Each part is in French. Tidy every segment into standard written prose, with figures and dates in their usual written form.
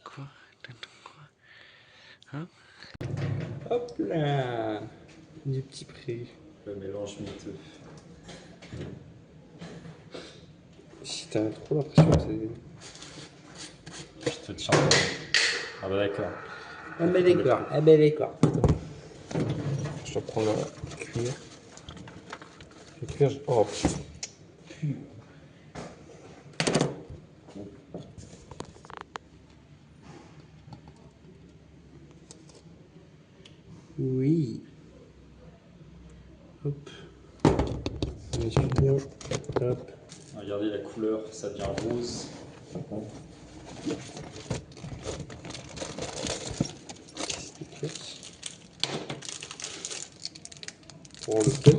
Quoi? Hein? Hop là, du petit prix. Le mélange miteux. Si t'as trop l'impression que c'est... Je te tiens. Ah bah d'accord. Ah ben d'accord, ah ben d'accord. Je dois prendre la cuillère. La cuillère, oh putain. Oui. Hop. Hop. Regardez la couleur, ça devient rose. Pour le feu.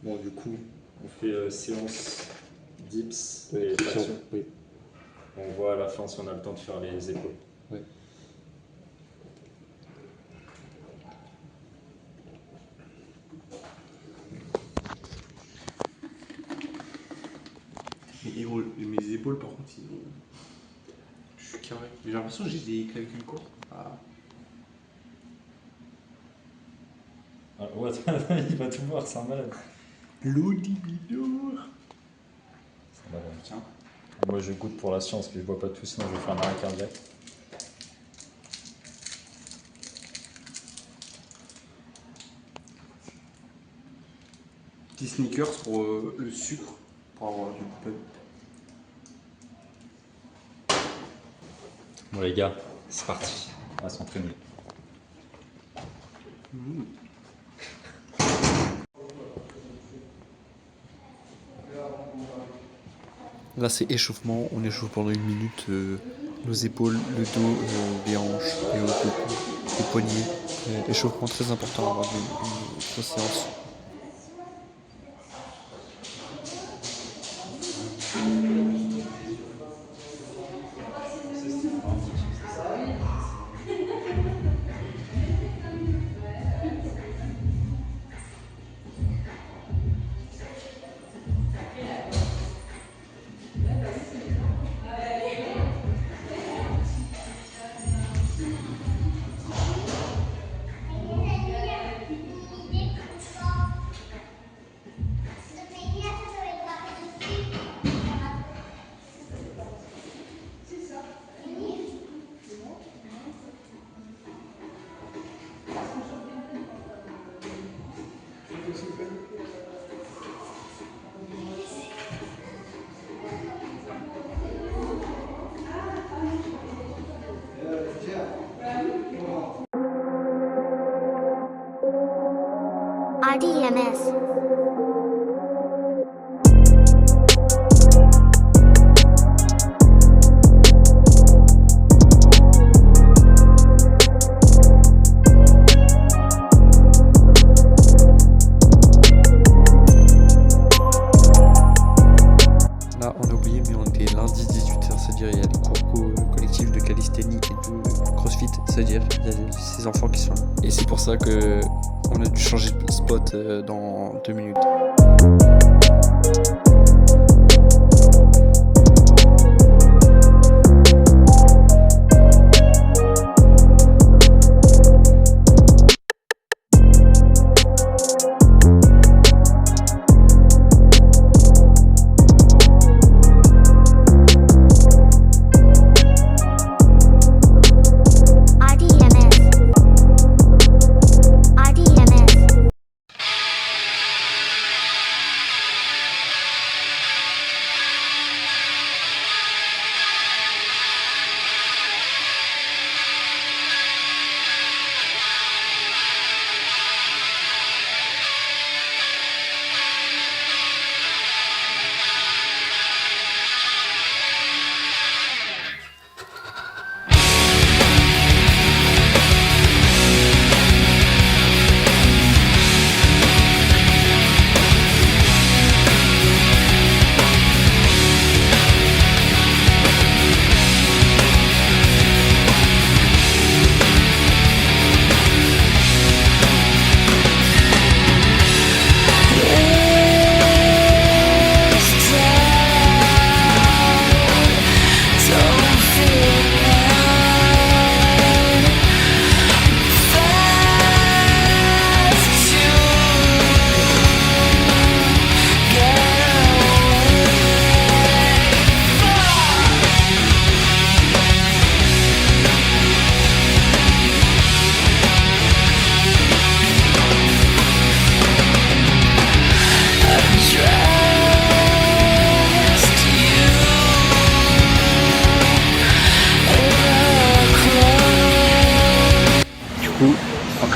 Bon, du coup, on fait séance dips Oui, et traction. oui. On voit à la fin si on a le temps de faire les épaules. Oui. Mes épaules, par contre, je suis carré. J'ai l'impression que j'ai des clavicules courtes. Ah. Ah, ouais, il va tout voir, c'est un malade. L'audibilor. C'est un malade. Tiens. Moi, je goûte pour la science, puis je bois pas tout, sinon je vais faire un arrêt cardiaque. Petit sneakers pour le sucre, pour avoir du pump. Bon les gars, c'est parti. On va s'entraîner. Là, c'est échauffement. On échauffe pendant 1 minute nos épaules, le dos, les hanches, les hauts, le cou, les poignets. Échauffement très important avant une grosse séance. RDMS. Là, on a oublié, mais on est lundi 18h, c'est-à-dire il y a les cours collectifs de calisthénie et de crossfit, c'est-à-dire il y a ces enfants qui sont là. Et c'est pour ça que on a dû changer de spot dans 2 minutes.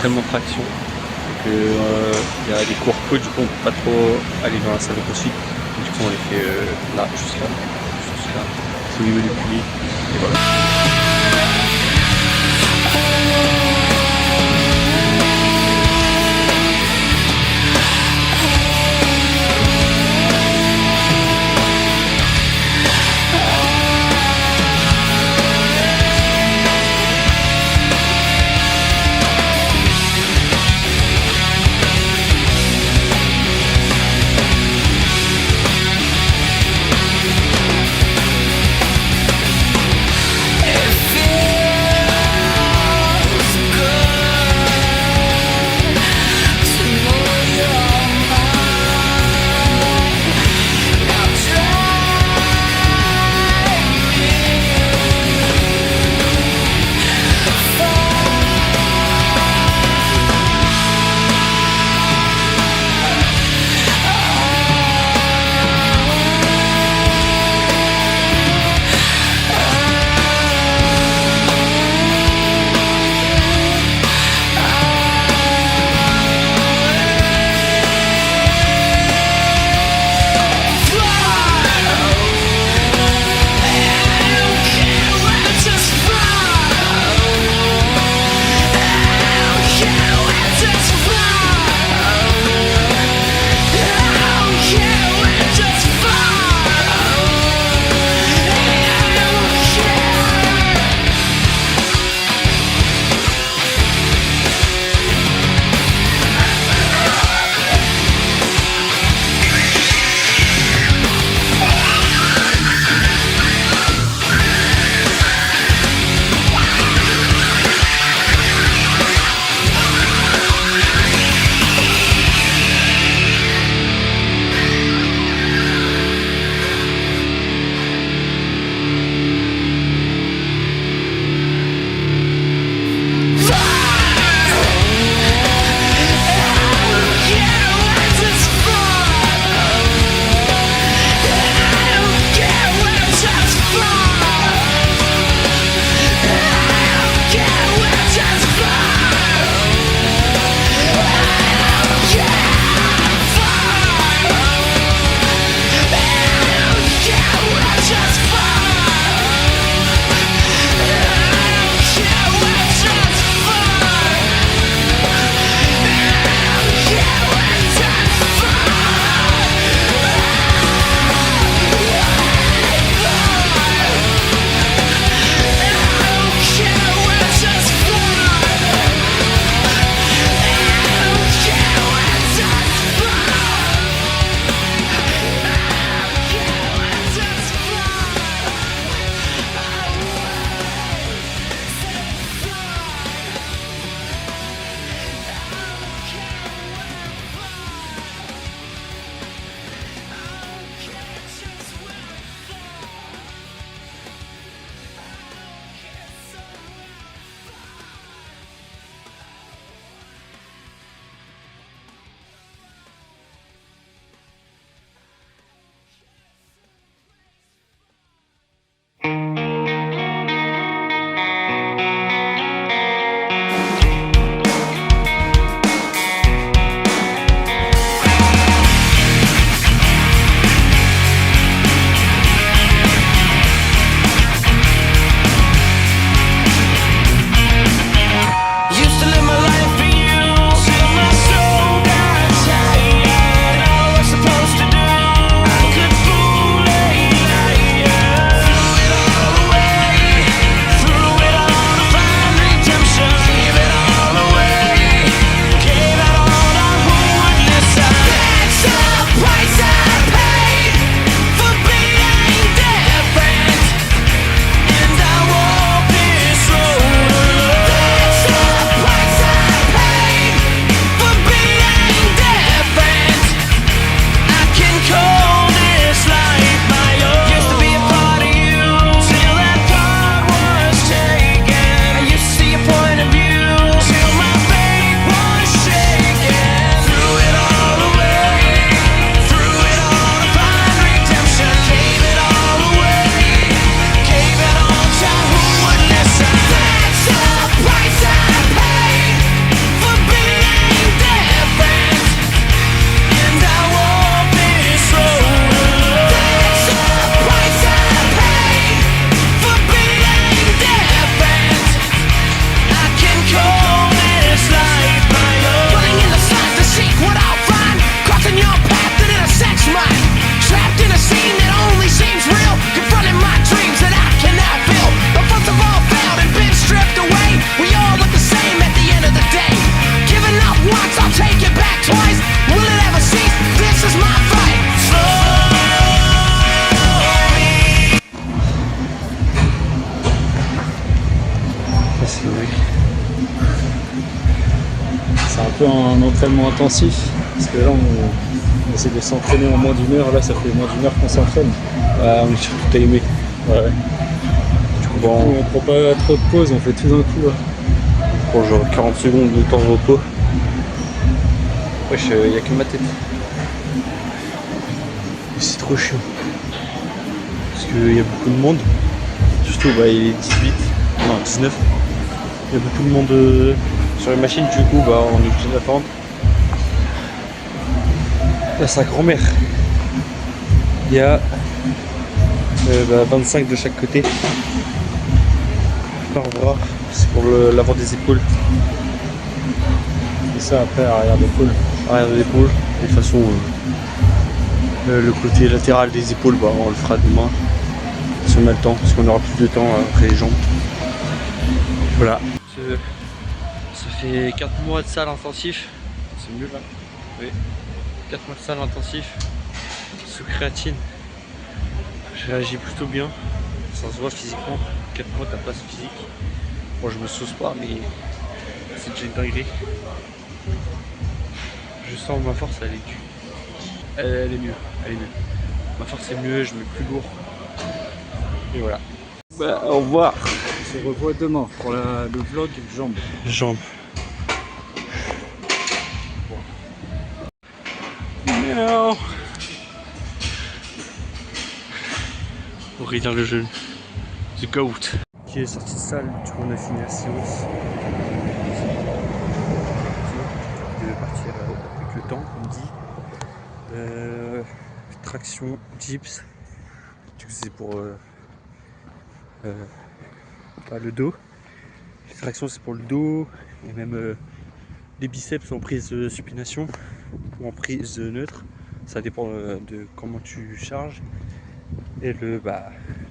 entraînement traction. Donc il y a des cours peu, du coup on peut pas trop aller dans la salle de CrossFit. Du coup on les fait là, juste là. C'est au niveau du pli. Et voilà. If Ça, c'est vrai. C'est un peu un entraînement intensif, parce que là on essaie de s'entraîner en moins d'une heure, là ça fait moins d'une heure qu'on s'entraîne. Ouais, on est sur tout timé. Ouais. Du coup, Bon, on prend pas trop de pause, on fait tout d'un coup là. pour genre 40 secondes de temps de repos. Wesh, y a que ma tête. C'est trop chiant. Parce qu'il y a beaucoup de monde. Surtout, bah, il est 18, non 19. Il y a beaucoup de monde sur les machines, du coup, bah, on est obligé d'attendre. Là, sa grand-mère. Il y a 25 de chaque côté. Par bras, c'est pour l'avant des épaules. Et ça après, arrière d'épaule. Arrière de l'épaule. Et de toute façon, le côté latéral des épaules, bah, on le fera demain. Si on a le temps, parce qu'on aura plus de temps après les jambes. Voilà. Ça fait 4 mois de salle intensif. C'est mieux là. Oui. 4 mois de salle intensif. Sous créatine. Je réagis plutôt bien. Ça se voit physiquement. 4 mois t'as pas ce physique. Bon, je me sauce pas, mais c'est déjà une dinguerie. Je sens ma force, elle est due. Elle est mieux. Elle est mieux. Ma force est mieux, je mets plus lourd. Et voilà. Bah, au revoir. On se revoit demain pour le vlog jambes. Jambes. Miaou. Pour réduire le jeûne. The goat. Qui est sorti de salle, du coup on a fini la séance. Je devais partir avec le temps, comme dit. Traction, dips. Du coup c'est pour pas le dos. Les tractions c'est pour le dos. Et même les biceps en prise supination ou en prise neutre. Ça dépend de comment tu charges. Et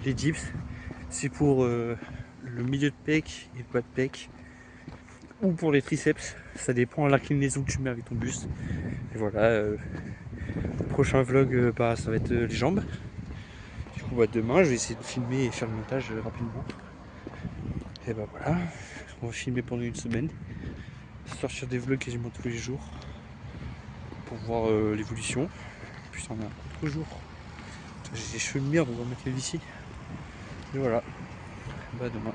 les dips c'est pour le milieu de pec et le bas de pec. Ou pour les triceps, ça dépend à l'inclinaison que tu mets avec ton buste. Et voilà, le prochain vlog, ça va être les jambes. Du coup, demain, je vais essayer de filmer et faire le montage rapidement. Et bah voilà, on va filmer pendant une semaine, sortir des vlogs quasiment tous les jours pour voir l'évolution. Puis on a un autre jour. J'ai des cheveux de merde, on va mettre les ici. Et voilà, bah demain.